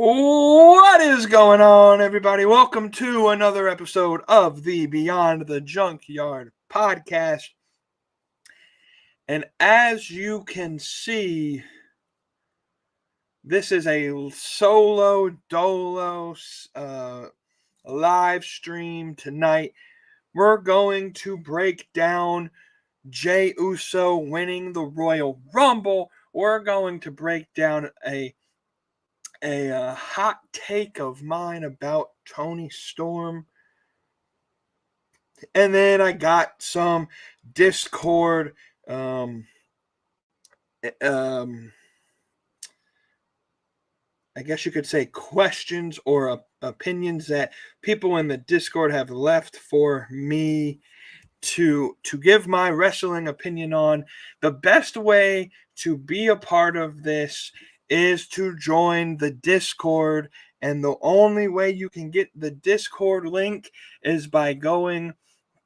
What is going on, everybody? Welcome to another episode of the Beyond the Junkyard podcast. And as you can see, this is a solo dolo live stream tonight. We're going to break down Jey Uso winning the Royal Rumble. We're going to break down a hot take of mine about Toni Storm. And then I got some Discord I guess you could say questions or opinions that people in the Discord have left for me to give my wrestling opinion on. The best way to be a part of this is to join the Discord, and the only way you can get the Discord link is by going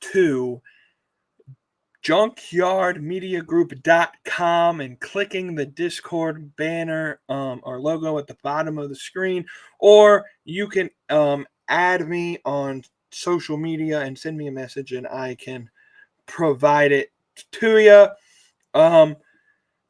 to junkyardmediagroup.com and clicking the Discord banner or logo at the bottom of the screen, or you can add me on social media and send me a message and I can provide it to you.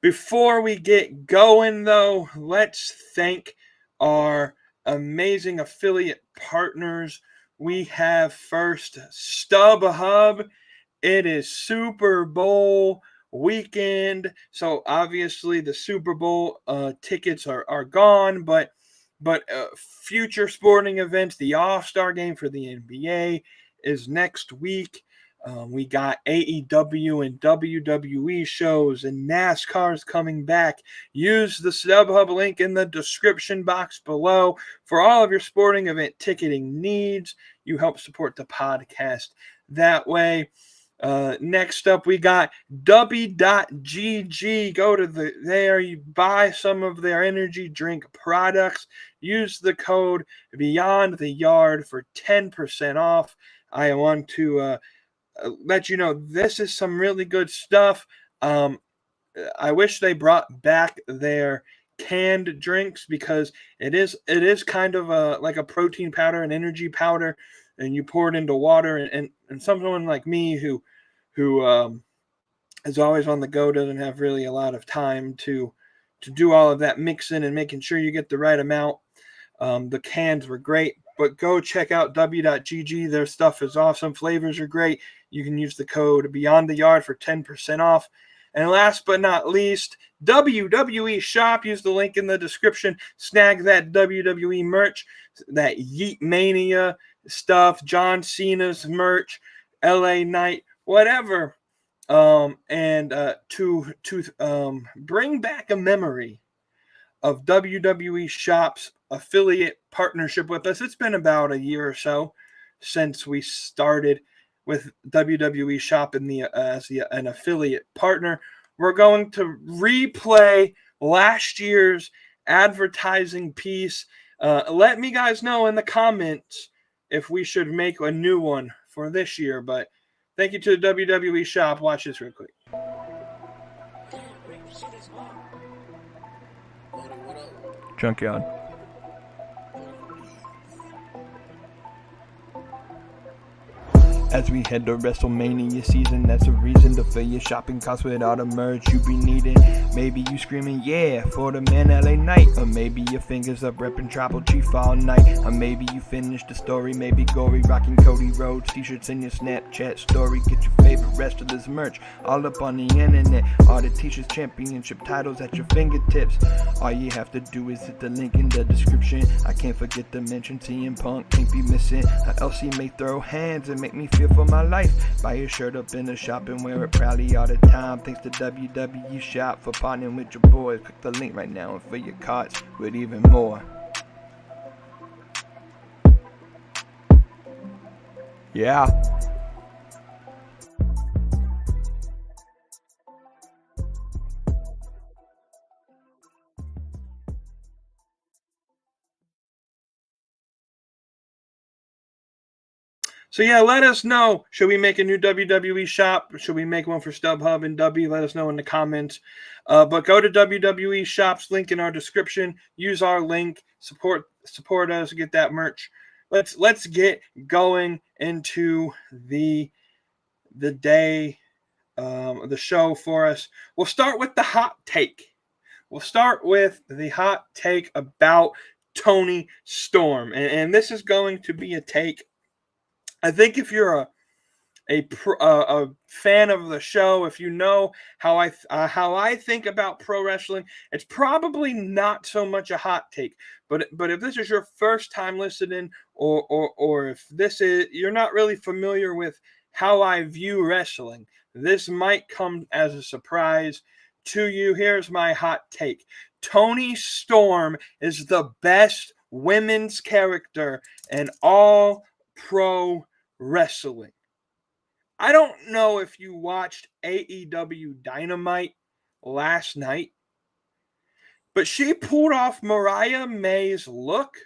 Before we get going, though, let's thank our amazing affiliate partners. We have first StubHub. It is Super Bowl weekend, so obviously the Super Bowl tickets are gone, but future sporting events, the All-Star game for the NBA is next week. We got AEW and WWE shows, and NASCAR's coming back. Use the StubHub link in the description box below for all of your sporting event ticketing needs. You help support the podcast that way. Next up, we got W.GG. Go to there, you buy some of their energy drink products. Use the code Beyond the Yard for 10% off. I want to let you know this is some really good stuff. I wish they brought back their canned drinks, because it is kind of like a protein powder, an energy powder, and you pour it into water, and someone like me who is always on the go, doesn't have really a lot of time to do all of that mixing and making sure you get the right amount. The cans were great, but go check out W.GG. Their stuff is awesome. Flavors are great. You can use the code Beyond the Yard for 10% off. And last but not least, WWE Shop. Use the link in the description. Snag that WWE merch, that YEET Mania stuff, John Cena's merch, LA Knight, whatever. And to bring back a memory of WWE Shop's affiliate partnership with us. It's been about a year or so since we started with WWE Shop as an affiliate partner. We're going to replay last year's advertising piece. Let me guys know in the comments if we should make a new one for this year. But thank you to the WWE Shop. Watch this real quick. Junkyard. As we head to WrestleMania season, that's a reason to fill your shopping carts with all the merch you be needing. Maybe you screaming, yeah, for the man LA Knight. Or maybe your fingers up repping Tribal Chief all night. Or maybe you finished the story, maybe gory, rocking Cody Rhodes t-shirts in your Snapchat story. Get your favorite wrestlers merch all up on the internet. All the t-shirts, championship titles at your fingertips. All you have to do is hit the link in the description. I can't forget to mention CM Punk can't be missing. Or else he may throw hands and make me feel for my life. Buy your shirt up in the shop and wear it proudly all the time. Thanks to WWE Shop for partnering with your boys. Click the link right now and fill your carts with even more. Yeah. So yeah, let us know. Should we make a new WWE shop? Should we make one for StubHub and W? Let us know in the comments. But go to WWE shops, link in our description. Use our link. Support us. Get that merch. Let's get going into the day, the show for us. We'll start with the hot take. We'll start with the hot take about Toni Storm, and this is going to be a take. I think if you're a fan of the show, if you know how I think about pro wrestling, it's probably not so much a hot take. But if this is your first time listening, or if this is you're not really familiar with how I view wrestling, this might come as a surprise to you. Here's my hot take: Toni Storm is the best women's character in all pro wrestling. I don't know if you watched AEW Dynamite last night, but she pulled off Mariah May's look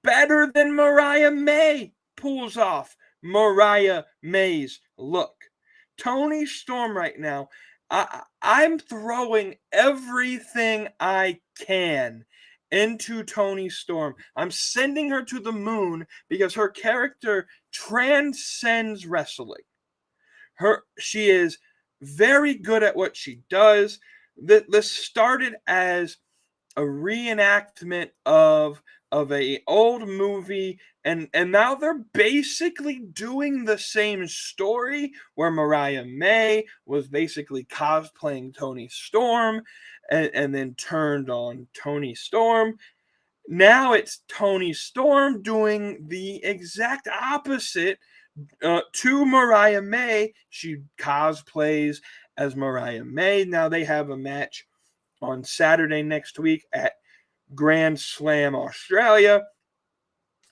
better than Mariah May pulls off Mariah May's look. Toni Storm right now, I'm throwing everything I can into Toni Storm. I'm sending her to the moon because her character transcends wrestling. She is very good at what she does. This started as a reenactment of a old movie, and now they're basically doing the same story where Mariah May was basically cosplaying Toni Storm and then turned on Toni Storm. Now it's Toni Storm doing the exact opposite to Mariah May. She cosplays as Mariah May. Now they have a match on Saturday next week at Grand Slam Australia.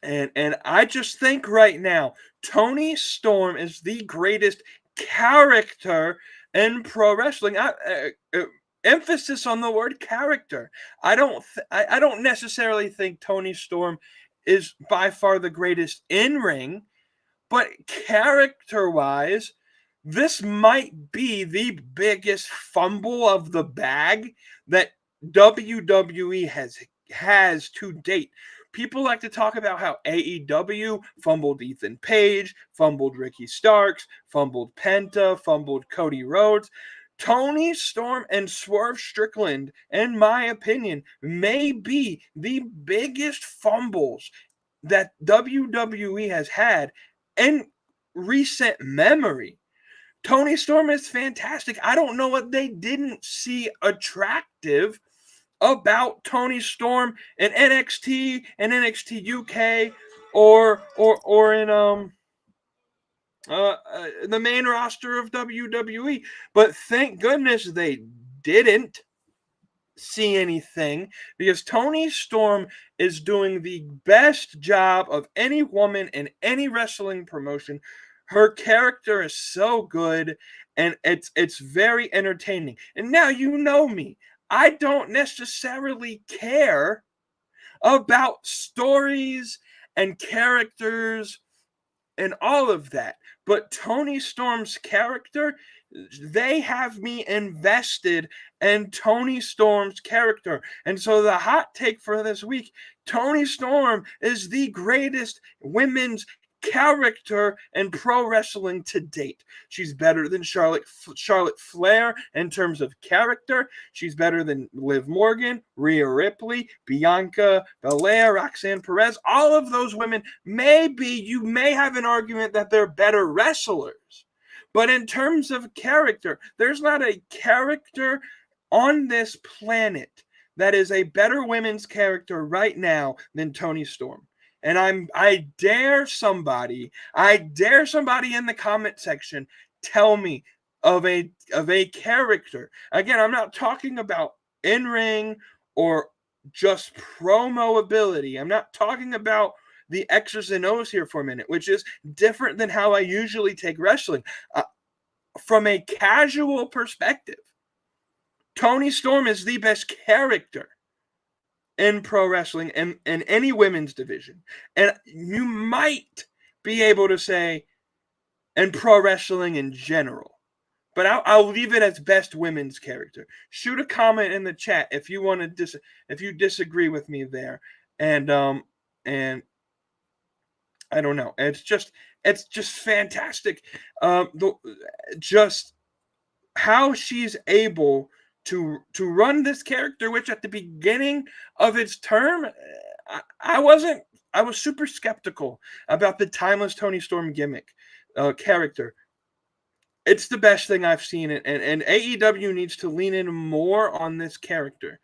And I just think right now, Toni Storm is the greatest character in pro wrestling. Emphasis on the word character. I don't necessarily think Toni Storm is by far the greatest in ring, but character-wise, this might be the biggest fumble of the bag that WWE has to date. People like to talk about how AEW fumbled Ethan Page, fumbled Ricky Starks, fumbled Penta, fumbled Cody Rhodes. Toni Storm and Swerve Strickland, in my opinion, may be the biggest fumbles that WWE has had in recent memory. Toni Storm is fantastic. I don't know what they didn't see attractive about Toni Storm in NXT and NXT UK or in the main roster of WWE. But thank goodness they didn't see anything, because Toni Storm is doing the best job of any woman in any wrestling promotion. Her character is so good, and it's very entertaining. And now you know me. I don't necessarily care about stories and characters and all of that. But Toni Storm's character, they have me invested in Toni Storm's character. And so the hot take for this week, Toni Storm is the greatest women's character in pro wrestling to date. She's better than Charlotte Flair in terms of character. She's better than Liv Morgan, Rhea Ripley, Bianca Belair, Roxanne Perez. All of those women, you may have an argument that they're better wrestlers. But in terms of character, there's not a character on this planet that is a better women's character right now than Toni Storm. And I dare somebody in the comment section tell me of a character. Again, I'm not talking about in-ring or just promo ability. I'm not talking about the X's and O's here for a minute, which is different than how I usually take wrestling. From a casual perspective, Toni Storm is the best character in pro wrestling and in any women's division. And you might be able to say, and pro wrestling in general. But I'll leave it as best women's character. Shoot a comment in the chat if you want to if you disagree with me there. And I don't know. It's just fantastic. Just how she's able to run this character, which at the beginning of its term, I was super skeptical about the timeless Toni Storm gimmick character. It's the best thing I've seen, and AEW needs to lean in more on this character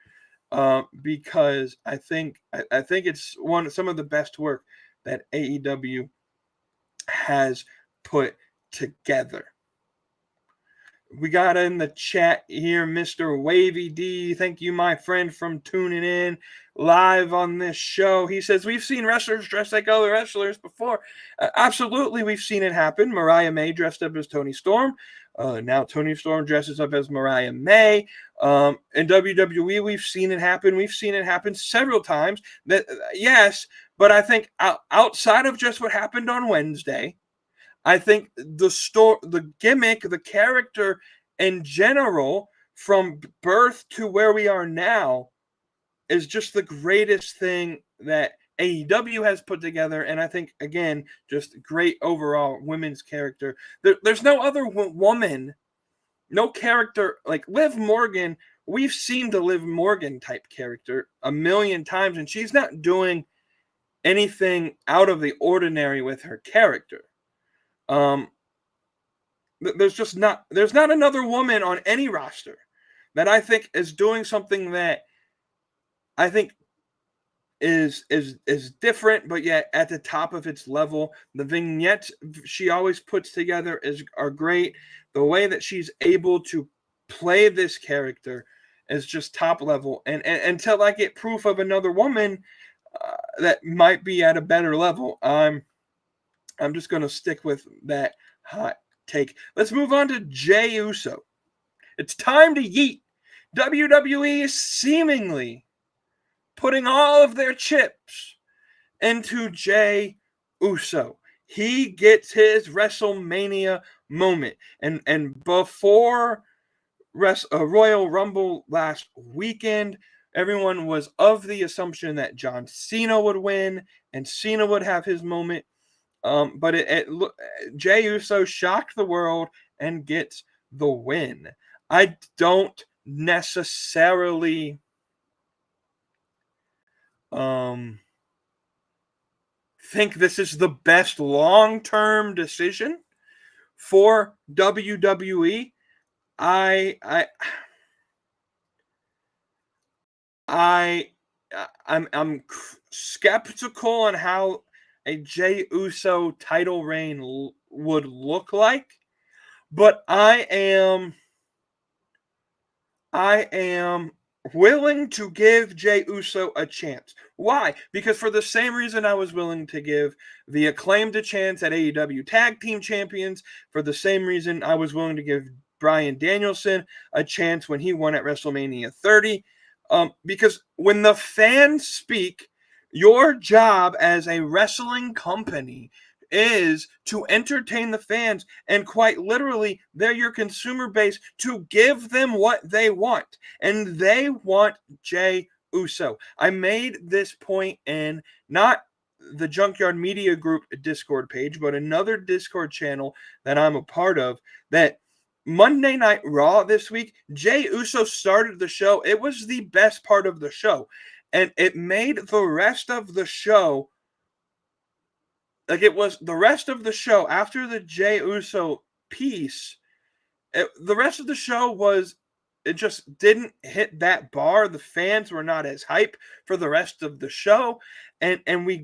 because I think it's some of the best work that AEW has put together. We got in the chat here, Mr. Wavy D. Thank you, my friend, from tuning in live on this show. He says, we've seen wrestlers dressed like other wrestlers before. Absolutely, we've seen it happen. Mariah May dressed up as Toni Storm. Now Toni Storm dresses up as Mariah May. In WWE, we've seen it happen. We've seen it happen several times. Yes, but I think outside of just what happened on Wednesday, I think the gimmick, the character in general, from birth to where we are now, is just the greatest thing that AEW has put together. And I think, again, just great overall women's character. There's no other woman, no character like Liv Morgan. We've seen the Liv Morgan type character a million times, and she's not doing anything out of the ordinary with her character. There's not another woman on any roster that I think is doing something that I think is different, but yet at the top of its level. The vignettes she always puts together are great. The way that she's able to play this character is just top level. And until I get proof of another woman that might be at a better level, I'm just going to stick with that hot take. Let's move on to Jey Uso. It's time to yeet. WWE is seemingly putting all of their chips into Jey Uso. He gets his WrestleMania moment. And before Royal Rumble last weekend, everyone was of the assumption that John Cena would win and Cena would have his moment. But Jey Uso shocked the world and gets the win. I don't necessarily think this is the best long-term decision for WWE. I'm skeptical on how a Jey Uso title reign would look like, but I am willing to give Jey Uso a chance. Why? Because for the same reason I was willing to give the Acclaimed a chance at AEW Tag Team Champions, for the same reason I was willing to give Bryan Danielson a chance when he won at WrestleMania 30. Because when the fans speak, your job as a wrestling company is to entertain the fans, and quite literally, they're your consumer base, to give them what they want, and they want Jey Uso. I made this point in not the Junkyard Media Group Discord page, but another Discord channel that I'm a part of, that Monday Night Raw this week, Jey Uso started the show. It was the best part of the show. And it made the rest of the show, like it was the rest of the show after the Jey Uso piece, the rest of the show it just didn't hit that bar. The fans were not as hype for the rest of the show. And we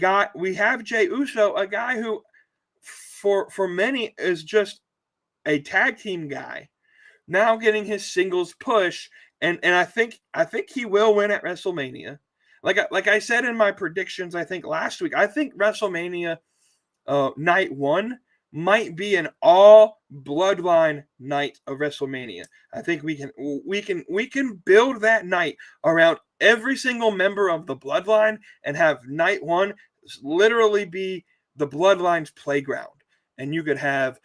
have Jey Uso, a guy who for many is just a tag team guy, now getting his singles push. And I think he will win at WrestleMania. Like I said in my predictions, I think last week, I think WrestleMania night 1 might be an all bloodline night of WrestleMania. I think we can build that night around every single member of the bloodline and have night 1 literally be the Bloodline's playground, and you could have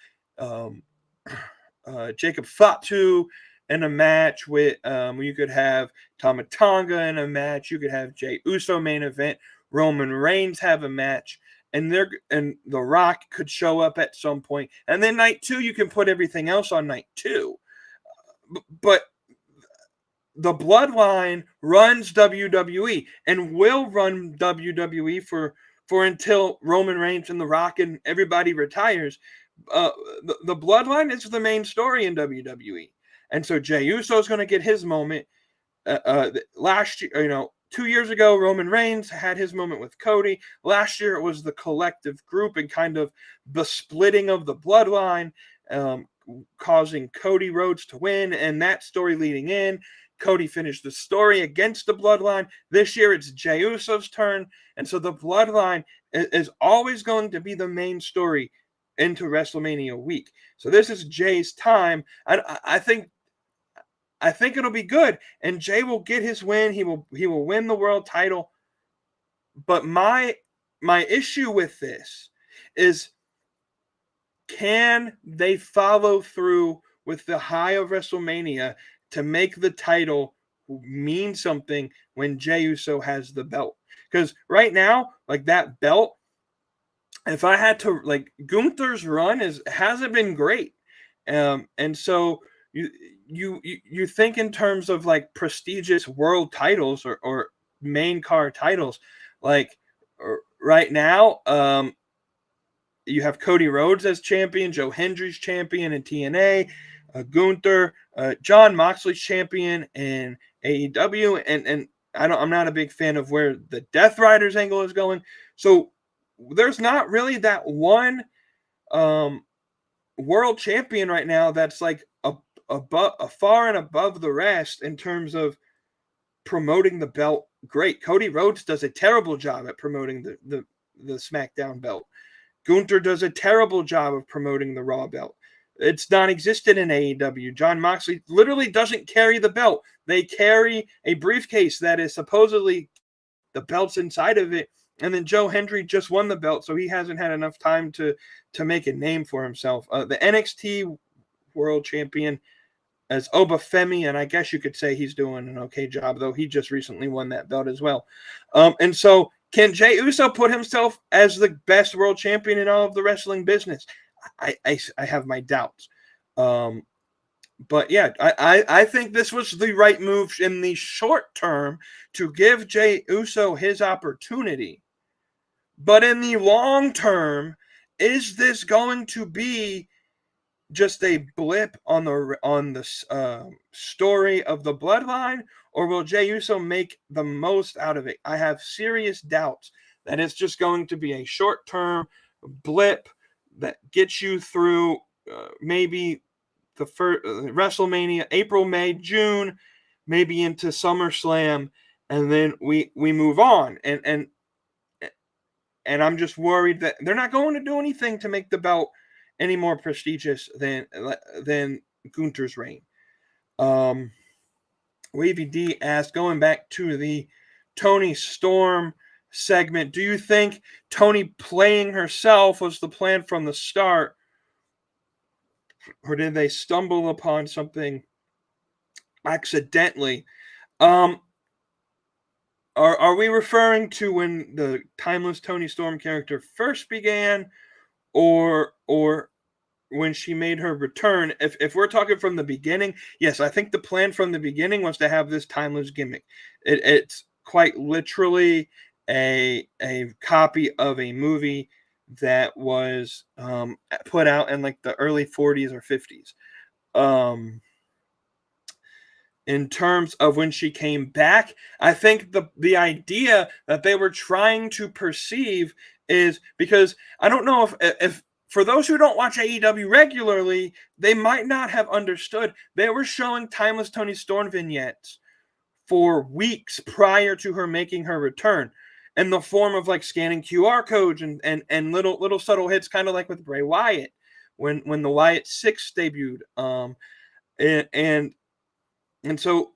Jacob Fatu in a match with you could have Tama Tonga in a match, you could have Jey Uso main event, Roman Reigns have a match, and The Rock could show up at some point, and then night 2 you can put everything else on night 2. But the Bloodline runs WWE and will run WWE for until Roman Reigns and The Rock and everybody retires. The Bloodline is the main story in WWE, and so Jey Uso is going to get his moment. Last year, 2 years ago, Roman Reigns had his moment with Cody. Last year, it was the collective group and kind of the splitting of the Bloodline, causing Cody Rhodes to win, and that story leading in. Cody finished the story against the Bloodline. This year, it's Jey Uso's turn, and so the Bloodline is always going to be the main story into WrestleMania week. So this is Jay's time. I think it'll be good, and Jay will get his win. He will win the world title. But my issue with this is, can they follow through with the high of WrestleMania to make the title mean something when Jey Uso has the belt? Because right now, like, that belt, if I had to, like, Gunther's run hasn't been great, and so you think in terms of, like, prestigious world titles or main card titles. Like, right now, you have Cody Rhodes as champion, Joe Hendry's champion in TNA, Gunther, John Moxley's champion in AEW, and I'm not a big fan of where the Death Riders angle is going. So there's not really that one world champion right now that's like a far and above the rest in terms of promoting the belt. Great. Cody Rhodes does a terrible job at promoting the SmackDown belt. Gunther does a terrible job of promoting the Raw belt. It's non-existent in AEW. John Moxley literally doesn't carry the belt. They carry a briefcase that is supposedly the belt's inside of it. And then Joe Hendry just won the belt, so he hasn't had enough time to make a name for himself. The NXT World Champion as Obafemi, and I guess you could say he's doing an okay job, though he just recently won that belt as well. And so can Jey Uso put himself as the best world champion in all of the wrestling business? I have my doubts. But yeah, I think this was the right move in the short term to give Jey Uso his opportunity. But in the long term, is this going to be just a blip on the story of the Bloodline, or will Jey Uso make the most out of it? I have serious doubts that it's just going to be a short-term blip that gets you through maybe the first WrestleMania, April, May, June, maybe into SummerSlam, and then we move on. And I'm just worried that they're not going to do anything to make the belt any more prestigious than Gunther's reign. Wavy D asked, going back to the Toni Storm segment, do you think Toni playing herself was the plan from the start, or did they stumble upon something accidentally? Are we referring to when the timeless Toni Storm character first began, or when she made her return? If we're talking from the beginning, yes, I think the plan from the beginning was to have this timeless gimmick. It's quite literally a copy of a movie that was put out in like the early 40s or 50s. In terms of when she came back, I think the idea that they were trying to perceive is, because I don't know if for those who don't watch AEW regularly, they might not have understood. They were showing timeless Toni Storm vignettes for weeks prior to her making her return, in the form of like scanning QR codes and little subtle hits, kind of like with Bray Wyatt when the Wyatt 6 debuted. And so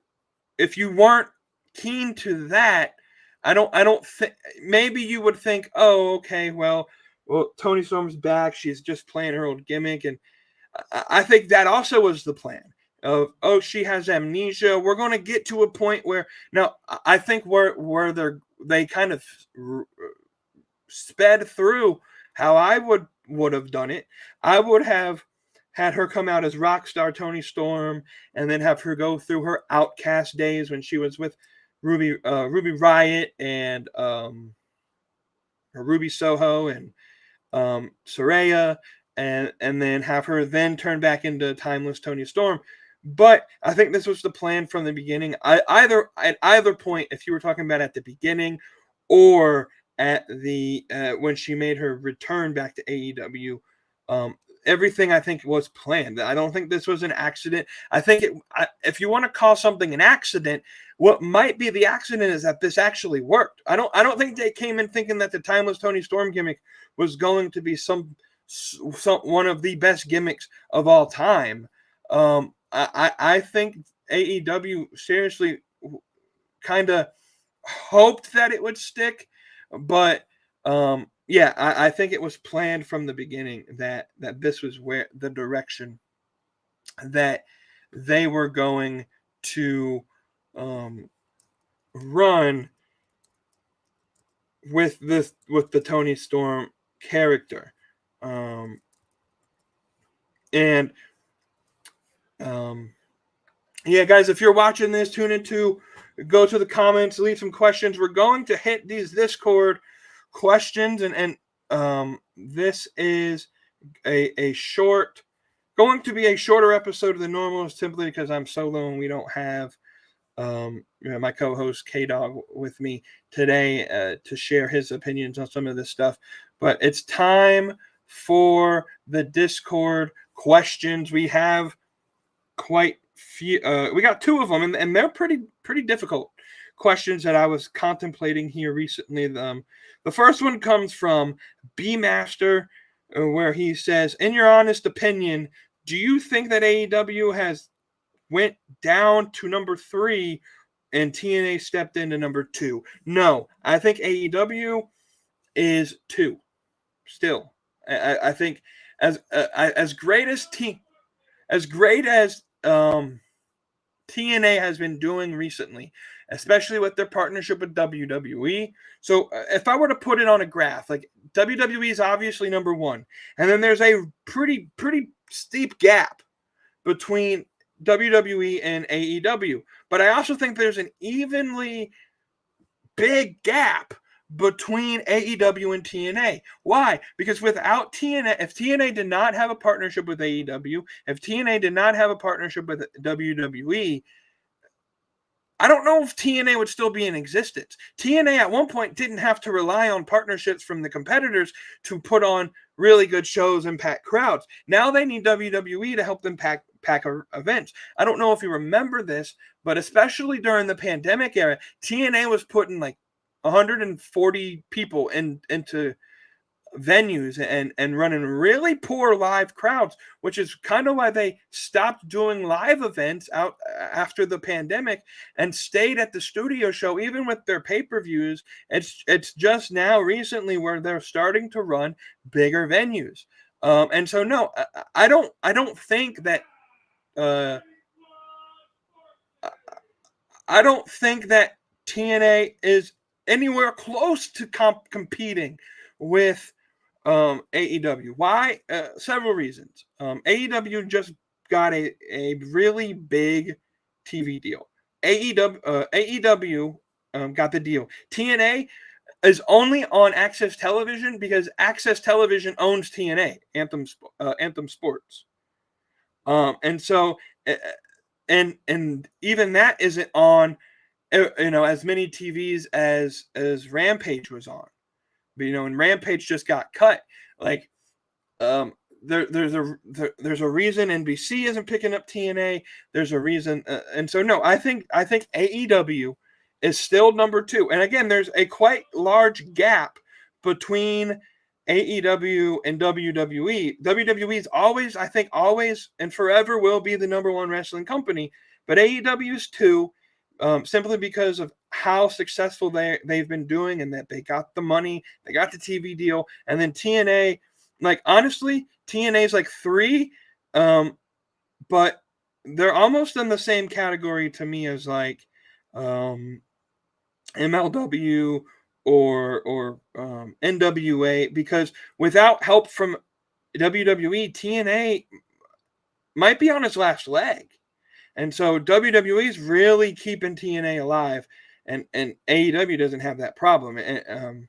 if you weren't keen to that, I don't think, maybe you would think, oh, okay, well, well, Toni Storm's back. She's just playing her old gimmick, and I think that also was the plan of, oh, she has amnesia. We're going to get to a point where now I think where they kind of sped through how I would have done it. I would have had her come out as Rockstar Toni Storm, and then have her go through her Outcast days when she was with Ruby Riott and Ruby Soho and Saraya, and then have her then turn back into Timeless Toni Storm. But I think this was the plan from the beginning. At either point, if you were talking about at the beginning or at the when she made her return back to AEW, everything I think was planned. I don't think this was an accident. I think if you want to call something an accident, what might be the accident is that this actually worked. I don't think they came in thinking that the Timeless Toni Storm gimmick was going to be some one of the best gimmicks of all time. I think AEW seriously kind of hoped that it would stick, but yeah, I think it was planned from the beginning that this was where the direction that they were going to run with the Toni Storm character. Yeah, guys, if you're watching this, tune into, go to the comments, leave some questions. We're going to hit these Discord questions, and this is going to be a shorter episode than normal, simply because I'm solo and we don't have my co-host K-Dog with me today to share his opinions on some of this stuff. But it's time for the Discord questions. We have quite few. We got two of them, and they're pretty difficult questions that I was contemplating here recently. The first one comes from B Master, where he says, in your honest opinion, do you think that AEW has went down to number 3 and TNA stepped into number 2? No, I think AEW is 2 still. I think as great as TNA has been doing recently, especially with their partnership with WWE. So if I were to put it on a graph, like WWE is obviously number 1, and then there's a pretty steep gap between WWE and AEW. But I also think there's an evenly big gap between AEW and TNA. Why? Because without TNA, if TNA did not have a partnership with AEW, if TNA did not have a partnership with WWE, I don't know if TNA would still be in existence. TNA at one point didn't have to rely on partnerships from the competitors to put on really good shows and pack crowds. Now they need WWE to help them pack events. I don't know if you remember this, but especially during the pandemic era, TNA was putting like 140 people into venues and running really poor live crowds, which is kind of why they stopped doing live events out after the pandemic and stayed at the studio show even with their pay-per-views. It's just now recently where they're starting to run bigger venues. And so no, I don't think that I don't think that TNA is anywhere close to competing with AEW. Why? Several reasons. AEW just got a really big TV deal. AEW got the deal. TNA is only on Access Television because Access Television owns TNA, Anthem Sports. And so, and even that isn't on, as many TVs as Rampage was on. But, and Rampage just got cut. Like, there's a reason NBC isn't picking up TNA. There's a reason, and so no, I think AEW is still number 2. And again, there's a quite large gap between AEW and WWE. WWE is always, and forever will be the number 1 wrestling company. But AEW is 2. simply because of how successful they've been doing, and that they got the money, they got the TV deal, and then TNA, like honestly, TNA is like 3, but they're almost in the same category to me as like MLW or NWA, because without help from WWE, TNA might be on its last leg. And so WWE is really keeping TNA alive, and AEW doesn't have that problem. And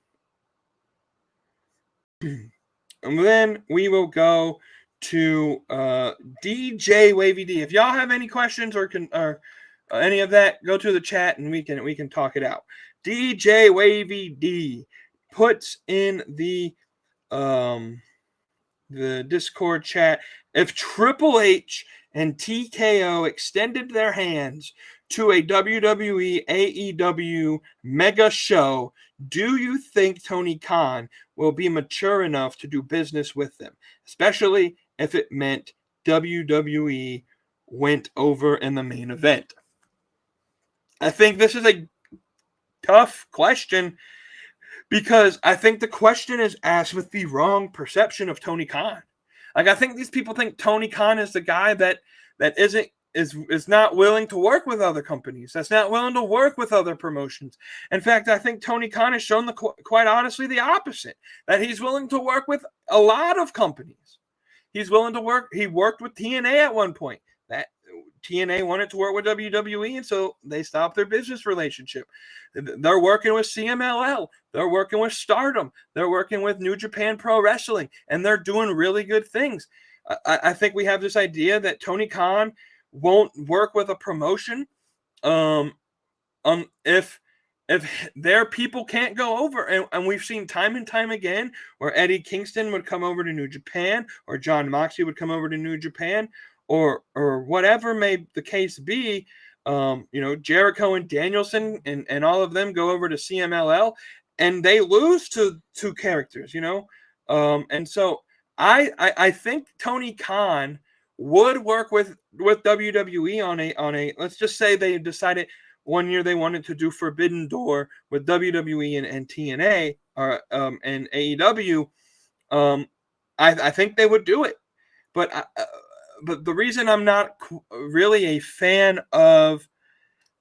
then we will go to DJ Wavy D. If y'all have any questions or any of that, go to the chat and we can talk it out. DJ Wavy D puts in the Discord chat, if Triple H and TKO extended their hands to a WWE AEW mega show, do you think Tony Khan will be mature enough to do business with them, especially if it meant WWE went over in the main event? I think this is a tough question, because I think the question is asked with the wrong perception of Tony Khan. Like, I think these people think Tony Khan is the guy that is not willing to work with other companies, that's not willing to work with other promotions. In fact, I think Tony Khan has shown quite honestly the opposite, that he's willing to work with a lot of companies. He's willing to work. He worked with TNA at one point. That TNA wanted to work with WWE, and so they stopped their business relationship. They're working with CMLL. They're working with Stardom. They're working with New Japan Pro Wrestling, and they're doing really good things. I think we have this idea that Tony Khan won't work with a promotion if their people can't go over. And we've seen time and time again where Eddie Kingston would come over to New Japan, or John Moxley would come over to New Japan, or whatever may the case be. Jericho and Danielson and all of them go over to CMLL, and they lose to two characters, and so I think Tony Khan would work with WWE on a let's just say they decided one year they wanted to do Forbidden Door with WWE and TNA and AEW. I think they would do it, but the reason I'm not really a fan of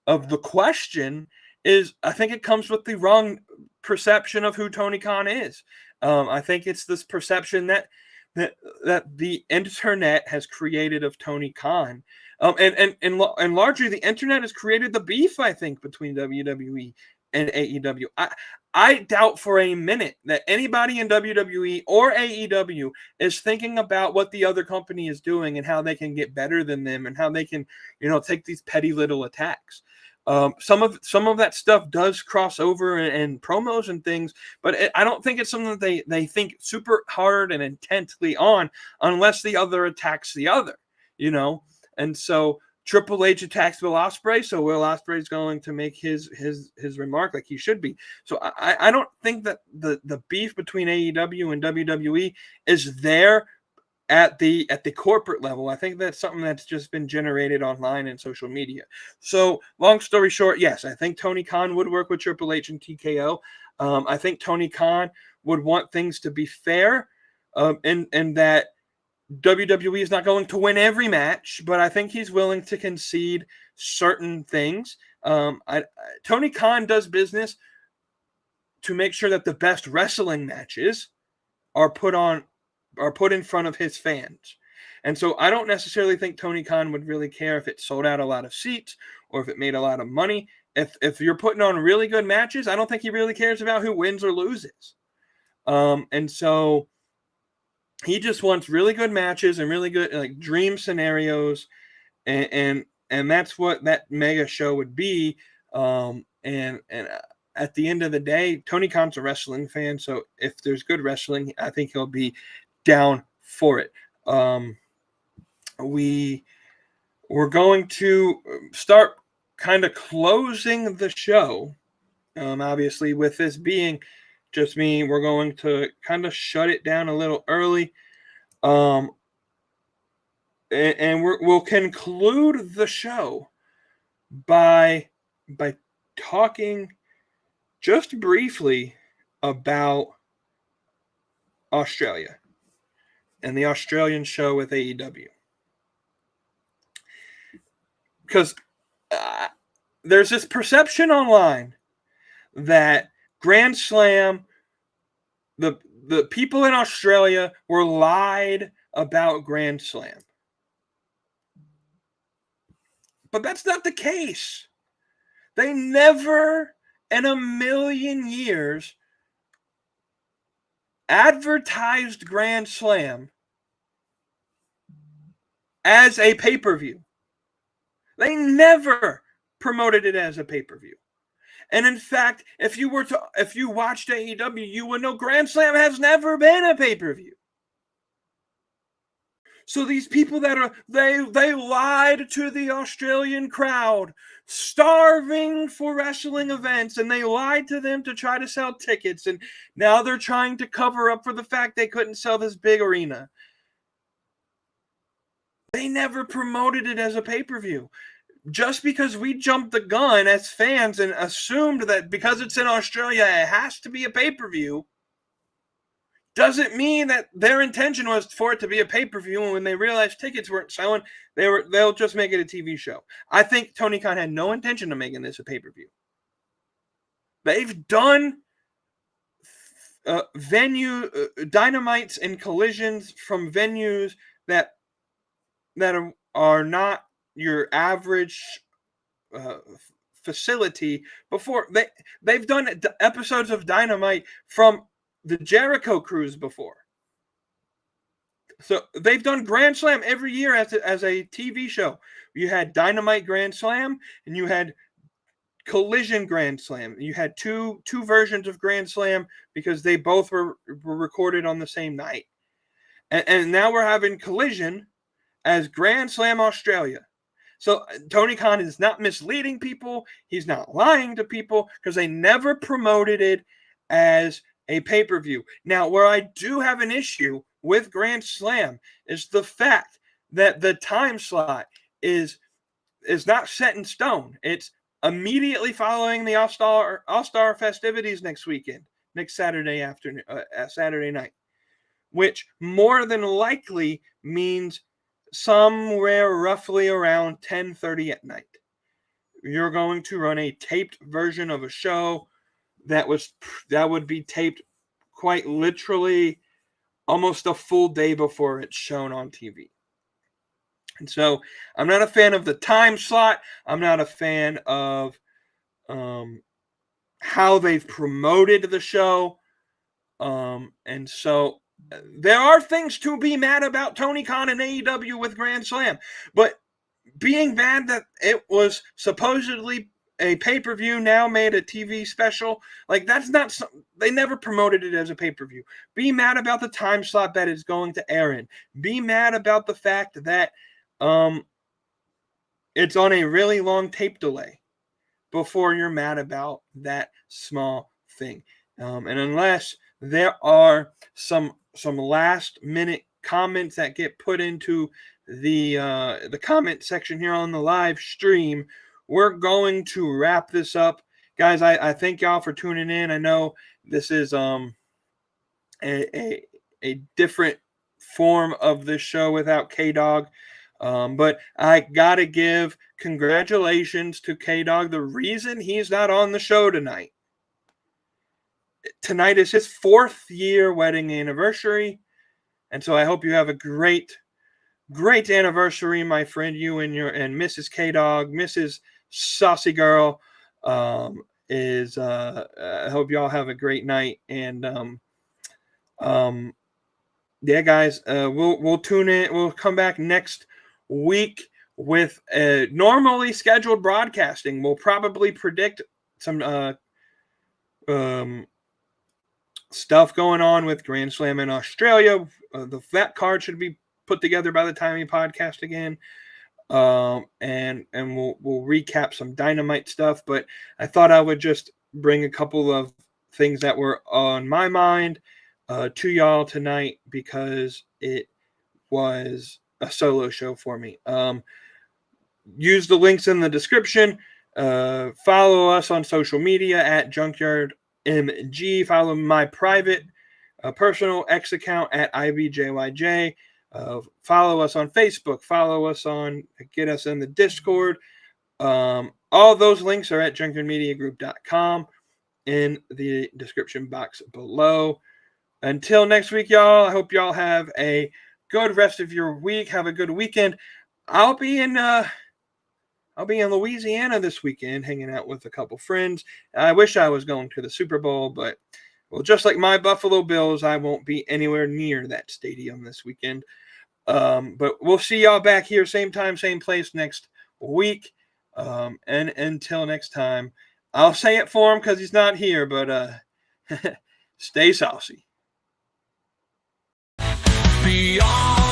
the question is I think it comes with the wrong perception of who Tony Khan is. I think it's this perception that the internet has created of Tony Khan. And largely the internet has created the beef, I think, between WWE and AEW. I doubt for a minute that anybody in WWE or AEW is thinking about what the other company is doing and how they can get better than them and how they can, take these petty little attacks. Some of that stuff does cross over and promos and things, but I don't think it's something that they think super hard and intently on unless the other attacks the other, And so Triple H attacks Will Ospreay, so Will Ospreay is going to make his remark like he should be. So I don't think that the beef between AEW and WWE is there at the corporate level. I think that's something that's just been generated online and social media. So long story short, yes, I think Tony Khan would work with Triple H and TKO. I think Tony Khan would want things to be fair, and that WWE is not going to win every match, but I think he's willing to concede certain things. Tony Khan does business to make sure that the best wrestling matches are put in front of his fans. And so I don't necessarily think Tony Khan would really care if it sold out a lot of seats or if it made a lot of money. If you're putting on really good matches, I don't think he really cares about who wins or loses. And so he just wants really good matches and really good, like, dream scenarios, and that's what that mega show would be. And at the end of the day, Tony Khan's a wrestling fan, so if there's good wrestling, I think he'll be down for it. We're going to start kind of closing the show. Obviously, with this being just me, we're going to kind of shut it down a little early. And we'll conclude the show by by talking just briefly about Australia and the Australian show with AEW. Because there's this perception online that Grand Slam, the people in Australia were lied about Grand Slam. But that's not the case. They never in a million years advertised Grand Slam as a pay-per-view. They never promoted it as a pay-per-view. And in fact, if you watched AEW, you would know Grand Slam has never been a pay-per-view. So these people they lied to the Australian crowd, starving for wrestling events, and they lied to them to try to sell tickets, and now they're trying to cover up for the fact they couldn't sell this big arena. They never promoted it as a pay-per-view. Just because we jumped the gun as fans and assumed that because it's in Australia, it has to be a pay-per-view, doesn't mean that their intention was for it to be a pay-per-view, and when they realized tickets weren't selling, they'll just make it a TV show. I think Tony Khan had no intention of making this a pay-per-view. They've done dynamites and collisions from venues that are not your average facility before. They've done episodes of Dynamite from the Jericho Cruise before. So they've done Grand Slam every year as a TV show. You had Dynamite Grand Slam and you had Collision Grand Slam. You had two versions of Grand Slam because they both were recorded on the same night. And now we're having Collision as Grand Slam Australia. So Tony Khan is not misleading people. He's not lying to people because they never promoted it as a pay-per-view. Now, where I do have an issue with Grand Slam is the fact that the time slot is not set in stone. It's immediately following the All-Star festivities next Saturday afternoon, Saturday night, which more than likely means somewhere roughly around 10:30 at night. You're going to run a taped version of a show that would be taped quite literally almost a full day before it's shown on TV. And so I'm not a fan of the time slot. I'm not a fan of how they've promoted the show. And so there are things to be mad about Tony Khan and AEW with Grand Slam. But being mad that it was supposedly a pay-per-view now made a TV special, like that's not, they never promoted it as a pay-per-view. Be mad about the time slot that it's going to air in. Be mad about the fact that it's on a really long tape delay before you're mad about that small thing. And unless there are some last minute comments that get put into the comment section here on the live stream, we're going to wrap this up. Guys, I thank y'all for tuning in. I know this is a different form of this show without K-Dog. But I got to give congratulations to K-Dog. The reason he's not on the show tonight is his 4th year wedding anniversary. And so I hope you have a great anniversary, my friend, you and Mrs. K-Dog, Mrs. Saucy Girl. I hope y'all have a great night. And yeah, guys, we'll tune in. We'll come back next week with normally scheduled broadcasting. We'll probably predict some stuff going on with Grand Slam in Australia. That card should be put together by the time we podcast again. And we'll recap some Dynamite stuff. But I thought I would just bring a couple of things that were on my mind to y'all tonight because it was a solo show for me. Use the links in the description. Follow us on social media at Junkyard MG. Follow my private personal X account at IBJYJ. Follow us on Facebook. Follow us on, get us in the Discord. All those links are at junkyardmediagroup.com in the description box below. Until next week, y'all, I hope y'all have a good rest of your week. Have a good weekend. I'll be in Louisiana this weekend, hanging out with a couple friends. I wish I was going to the Super Bowl, but, well, just like my Buffalo Bills, I won't be anywhere near that stadium this weekend. But we'll see y'all back here, same time, same place next week. And until next time, I'll say it for him because he's not here, but stay saucy. Beyond